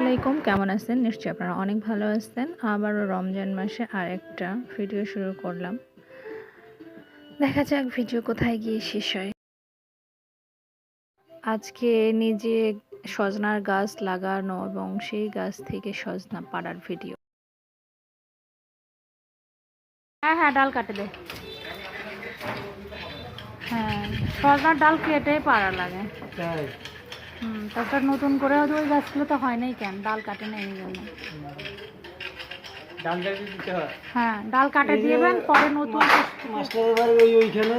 আলাইকুম, কেমন আছেন? নিশ্চয়ই আপনারা অনেক ভালো আছেন। আবারও রমজান মাসে আরেকটা ভিডিও শুরু করলাম। দেখা যাক ভিডিও কোথায় গিয়ে শেষ হয়। আজকে নিজে সজনার গাছ লাগানো এবং সেই গাছ থেকে সজনা পাড়ার ভিডিও। হ্যাঁ, ডাল কাটে দে। হ্যাঁ, সজনার ডাল কেটে পাড়া লাগে। তারপর নতুন করে ওই গাছগুলো তো হয় নাই, কেন ডাল কাটে না এই জন্য। হ্যাঁ, ডাল কাটে দিবেন, পরে নতুন মাস্টারের বাড়ি ওইখানে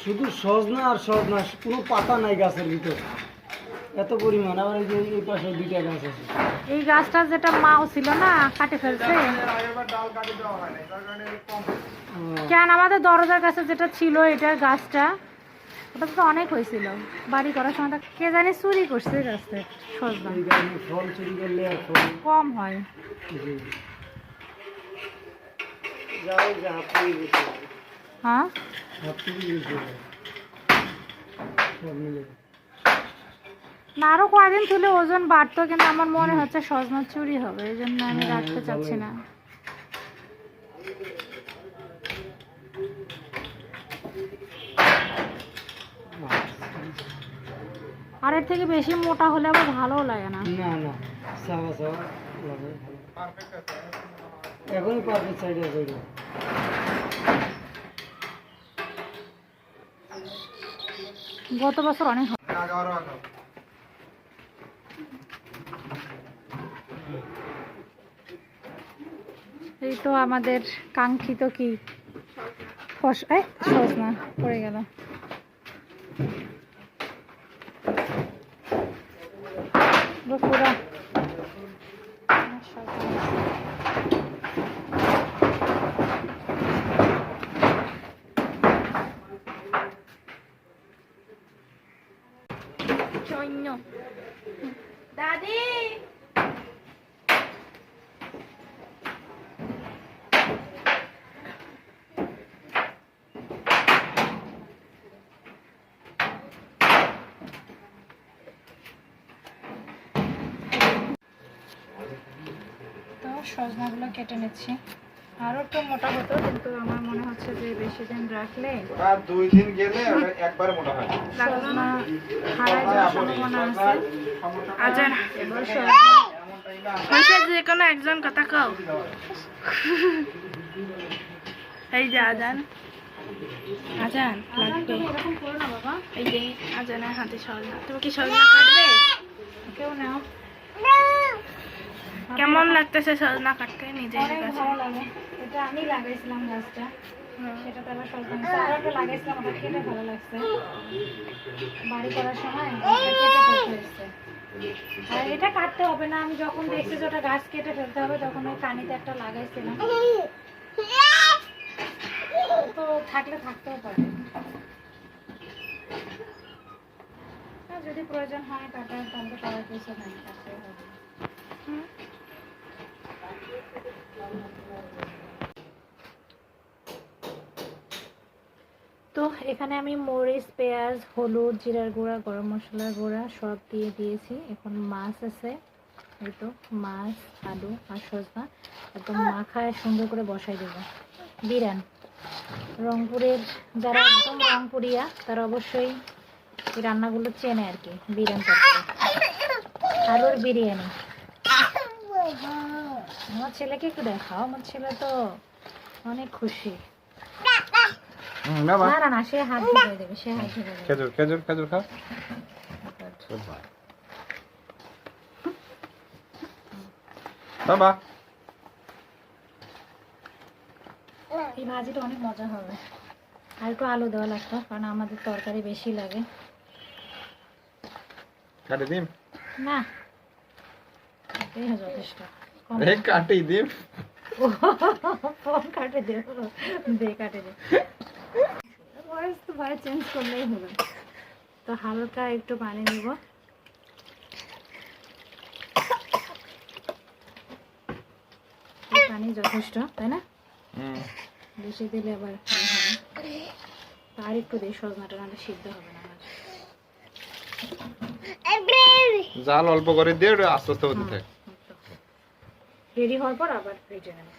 শুধু সজনা আর সজনা, কোনো পাতা নাই গাছের ভিতরে, এত পরিমাণ। আবার এই পাশে দুইটা গাছ আছে। এই গাছটা যেটা মাও ছিল না, কাটে ফেলছে। কেন আমাদের দরজার কাছে যেটা ছিল এটার গাছটা, ওটা তো অনেক হয়েছিল। বাড়ি করার সময় কে জানি চুরি করছে গাছটা। সজনা ফল চুরি করলে আর ফল কম হয়। হ্যাঁ, না আরো কয়দিন তুলে ওজন বাড়তো, কিন্তু আমার মনে হচ্ছে সজনা চুরি হবে, এই জন্য আমি রাখতে চাচ্ছি না। আর এর থেকে বেশি মোটা হলে আবার ভালোও লাগে না। না না, সাবা সাবা লাগে। এখনই পারফেক্ট সাইডে আছে। গত বছর অনেক এই তো আমাদের কাঙ্ক্ষিত কি সজনা পড়ে গেল। পুরা দাদি সজনাগুলো কেটে নিচ্ছি। আরো একটু মোটা হতো, কিন্তু আমার মনে হচ্ছে যে বেশি দিন রাখলে আর 2 দিন গেলে একবারে মোটা হয়। সজনা হারাই যাওয়ার সম্ভাবনা আছে। আজান যে কোনো একজন কথা কও। এই যে আজান আজান লাগবে। এই যে আজানের হাতে সজনা। তুমি কি সজনা কাটবে? কেউ নাও। কেমন লাগতেছে সজনা কাটতে? নিজের কাছে ভালো লাগে। এটা আমি লাগাইছিলাম গাছটা, সেটা তো আবার সজনা আরো একটা লাগাইছিলাম, ওটা খেতে ভালো লাগছে। বাড়ি করার সময় কেটে ফেলতে হয়েছে। আর এটা কাটতে হবে না, আমি যখন দেখছি যে ওটা গাছ কেটে ফেলতে হবে তখন ওই কানিতে একটা লাগাইছিলাম। তো থাকলে থাকতেও পারে, যদি প্রয়োজন হয় কাটার, তাহলে করার কিছু নাই, কাটতে হবে। তো এখানে আমি মরিচ, পেঁয়াজ, হলুদ, জিরার গুঁড়া, গরম মশলার গুঁড়া সব দিয়ে দিয়েছি। এখন মাছ আছে, এই তো মাছ, আলু আর সজনা একদম মাখায় সুন্দর করে বসাই দেব। বিরান রংপুরের যারা একদম রংপুরিয়া তারা অবশ্যই এই রান্নাগুলো চেনে আর কি। বিরান তরকারি আর ওর বিরিয়ানি। আমার ছেলেকে একটু দেখাও, আমার ছেলে তো অনেক খুশি। না, সে হাত ধুয়ে দেবে, সে হাত ধুয়ে দেবে। খেজুর খাও। বাবা, এই ভাজিটা অনেক মজা হবে। আর একটু আলু দেওয়া লাগতো, কারণ আমাদের তরকারি বেশি লাগে। কাটি দিম না, এই যথেষ্ট। কাটি দিম, কম কাটে দেব, কাটে দে। ভয়েস তো ভয়েস চেঞ্জ করলেই হবে। তো হালকা একটু পানি দিব। পানি যথেষ্ট, তাই না? বেশি দিলে আবার হবে। আর একটু দিই, সজনাটা নাহলে সিদ্ধ হবে না। জাল অল্প করে দিয়ে ওটা আস্তে আস্তে হতে থাকে। রেডি হওয়ার পর আবার ভেজে নেব।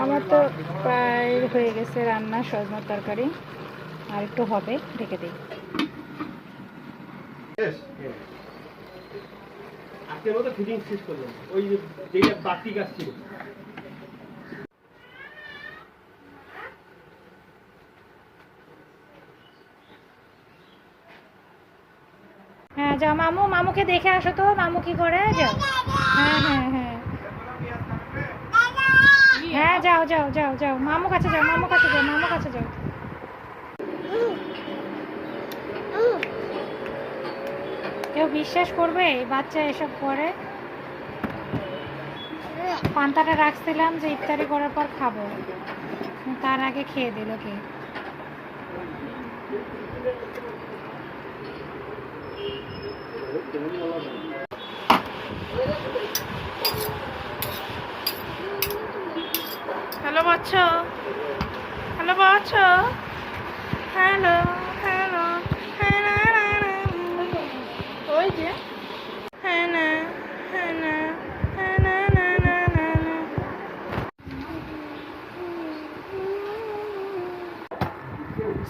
আমার তো প্রায় হয়ে গেছে রান্না, সজনার তরকারি আর একটু হবে, ঢেকে দিই। আজকের মতো ফিটিং শেষ করলাম, ওই যেটা বাকি কাজ ছিল। হ্যাঁ যাও মামু, মামুকে দেখে আসো তো, মামু কি করে, যাও। হ্যাঁ হ্যাঁ হ্যাঁ হ্যাঁ, যাও যাও যাও যাও, মামু কাছে যাও, মামু কাছে যাও, মামু কাছে যাও। কেউ বিশ্বাস করবে এই বাচ্চা এসব করে? পান্তাটা রাখছিলাম যে ইফতারি করার পর খাবো, তার আগে খেয়ে দিল কি। হ্যালো বাচ্চা, হ্যালো বাচ্চা, হ্যালো হ্যালো, ওই যে হ্যাঁ না হ্যাঁ না হ্যাঁ না না না না না।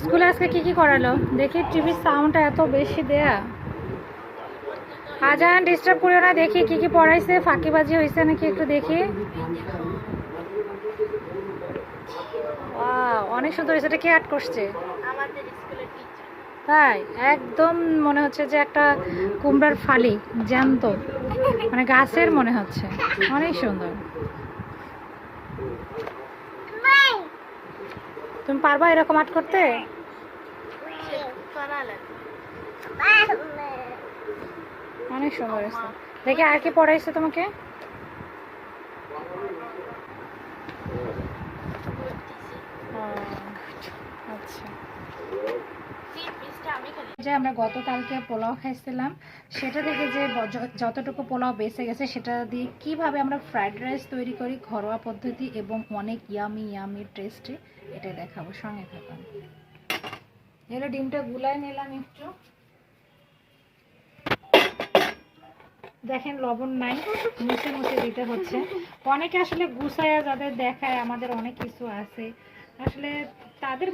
স্কুলে আজকে কি কি করালো দেখি? টিভির সাউন্ডটা এত বেশি দেয়া। আজান ডিস্টার্ব করিও না, দেখি কি কি পড়াইছে, ফাঁকিবাজি হয়েছে নাকি একটু দেখি। অনেক সুন্দর হয়েছে। এটা কি আর্ট করছে? তাই একদম মনে হচ্ছে যে একটা কুমড়ার ফালি জ্যান্ত, মানে গাছের মনে হচ্ছে। অনেক সুন্দর। তুমি পারবা এরকম আর্ট করতে? অনেক সুন্দর হয়েছে। দেখি আর কি পড়াইছে তোমাকে? আচ্ছা, যে আমরা গতকালকে পোলাও খাইছিলাম সেটা থেকে যে যতটুকু পোলাও বেঁচে গেছে সেটা দিয়ে কিভাবে আমরা ফ্রাইড রাইস তৈরি করি ঘরোয়া পদ্ধতি এবং অনেক ইয়ামি ইয়ামি টেস্টি, এটাই দেখাবো, সঙ্গে থাকুন। এগুলো ডিমটা গুলায় নিলাম একটু, দেখেন লবণ নাই, মুছে মুছে দিতে হচ্ছে। অনেকে আসলে গুছায়া যাদের দেখায় আমাদের অনেক কিছু আছে, আসলে তাদের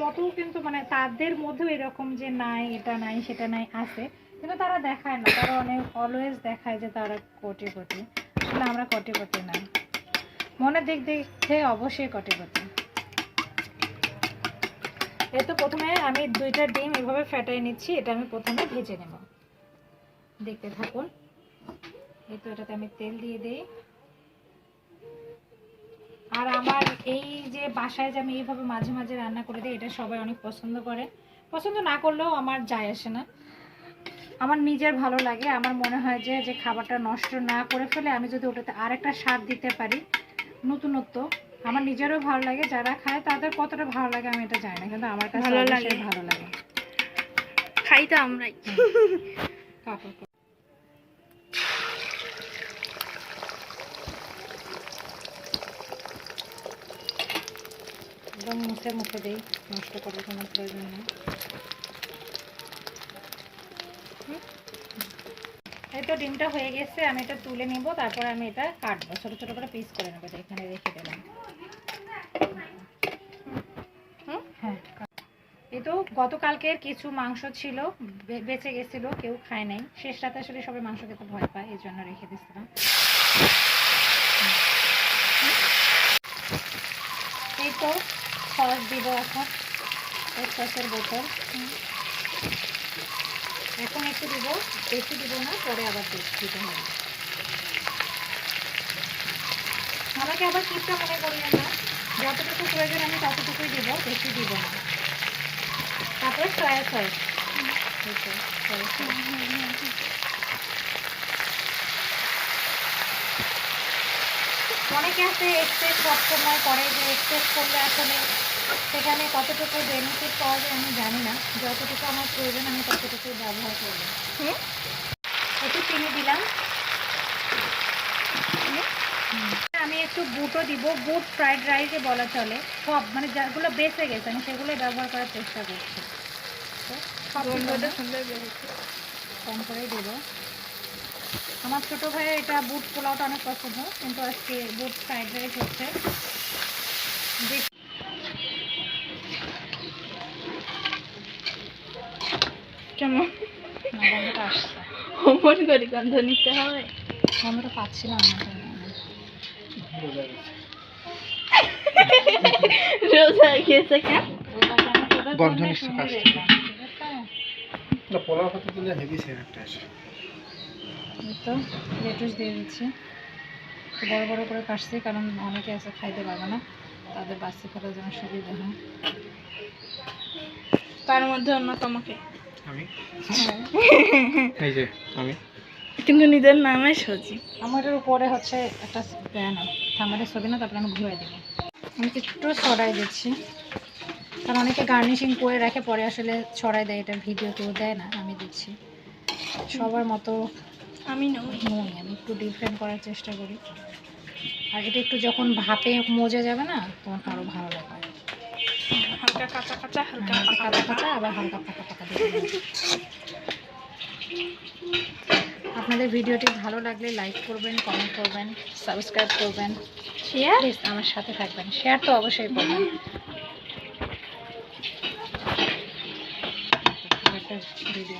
মতেও কিন্তু মানে তাদের মধ্যেও এরকম যে নাই এটা নাই সেটা নাই আছে, কিন্তু তারা দেখায় না। তারা অনেক অলওয়েজ দেখায় যে তারা কোটিপতি, আসলে আমরা কোটিপতি না, মনের দিক দেখে অবশ্যই কোটিপতি। এই তো প্রথমে আমি 2টা ডিম এভাবে ফেটাই নিচ্ছি, এটা আমি প্রথমে ভেজে নেব, দেখতে থাকুন। এই তো এটাতে আমি তেল দিয়ে দিই। আর আমার এই যে বাসায় যে আমি এইভাবে মাঝে মাঝে রান্না করে দিই, এটা সবাই অনেক পছন্দ করে। পছন্দ না করলেও আমার যায় আসে না, আমার নিজের ভালো লাগে। আমার মনে হয় যে যে খাবারটা নষ্ট না করে ফেলে আমি যদি ওটাতে আরেকটা স্বাদ দিতে পারি, নতুনত্ব, আমার নিজেরও ভালো লাগে। যারা খায় তাদের কতটা ভালো লাগে আমি এটা জানি না, কিন্তু আমার কাছে ভালো লাগে। খাই তো আমরাই। একদম মুছে মুছে দিই, নষ্ট করার কোনো প্রয়োজন নেই। এই তো ডিমটা হয়ে গেছে, আমি এটা তুলে নিব, তারপরে আমি এটা কাটবো, ছোট ছোট করে পিস করে নেবো। এখানে রেখে দিলাম। হ্যাঁ, এই তো গতকালকের কিছু মাংস ছিল, বেঁচে গেছিল, কেউ খায় নাই। শেষ রাতে আসলে সবাই মাংস খেতে ভয় পায়, এই জন্য রেখে দিচ্ছিলাম। এই তো সস দিব এখন, সসের বোতল এখন একটু দিব, বেশি দিব না, পরে আবার দিতে হবে। আমাকে আবার কিপটা মনে করিয়ে না, যতটুকু প্রয়োজন আমি ততটুকুই দিব, বেশি দিব না। তারপরে সয়া সস, অনেকে আছে এক্সপ্রেস সবসময় করে, যে এক্সপ্রেস করলে আসলে সেখানে কতটুকু বেনিফিট পাওয়া যায় আমি জানি না। যতটুকু আমার প্রয়োজন আমি ততটুকুই ব্যবহার করব। একটু চিনি দিলাম। আমি একটু বুটও দিব, বুট ফ্রাইড রাইসে বলা চলে। সব মানে যেগুলো বেঁচে গেছে আমি সেগুলোই ব্যবহার করার চেষ্টা করছি। তো সব সুন্দর বেরিয়েছে। কম করেই দেবো। আমার ছোটো ভাইয়ের এটা বুট পোলাওটা অনেক পছন্দ, কিন্তু আজকে বুট ফ্রাইড রাইস হচ্ছে। কেমন গন্ধটা আসছে, অমন করে গন্ধ নিতে হবে? গন্ধটা পাচ্ছিলাম না। রোজা গিয়েছে কেন? গন্ধ নিশ্চয় আসছে। পোলাও কত দিলে হেভি সেন একটা আসে। তো লেটুস দিয়ে দিচ্ছি, তো বড় বড় করে কাটছি কারণ অনেকে আছে খাইতে পারবে না, তাদের বাচ্চা খাওয়ার জন্য সুবিধা হয়। তার মধ্যে অন্যতম কে? আমি এই যে আমি কিন্তু নিজের নামে সজি। আমাদের উপরে হচ্ছে একটা থামারের ছবি না, তারপরে আমি ঘুরে দেবো। আমি একটু ছড়াই দিচ্ছি, কারণ অনেকে গার্নিশিং করে রাখে পরে আসলে ছড়াই দেয়, এটা ভিডিও কেউ দেয় না, আমি দিচ্ছি। সবার মতো আমি নই। আমি একটু ডিফারেন্ট করার চেষ্টা করি। আর এটা একটু যখন ভাপে মজে যাবে না, তখন আরও ভালো লাগবে। হালকা কাঁচা কাঁচা, হালকা হালকা পাকা কাঁচা পাকা। কাঁচা আবার হালকা পাকা পাকা দিয়ে দিবেন। আপনাদের ভিডিওটি ভালো লাগলে লাইক করবেন, কমেন্ট করবেন, সাবস্ক্রাইব করবেন, শেয়ার। প্লিজ আমার সাথে থাকবেন, শেয়ার তো অবশ্যই করবেন। একটা ভিডিও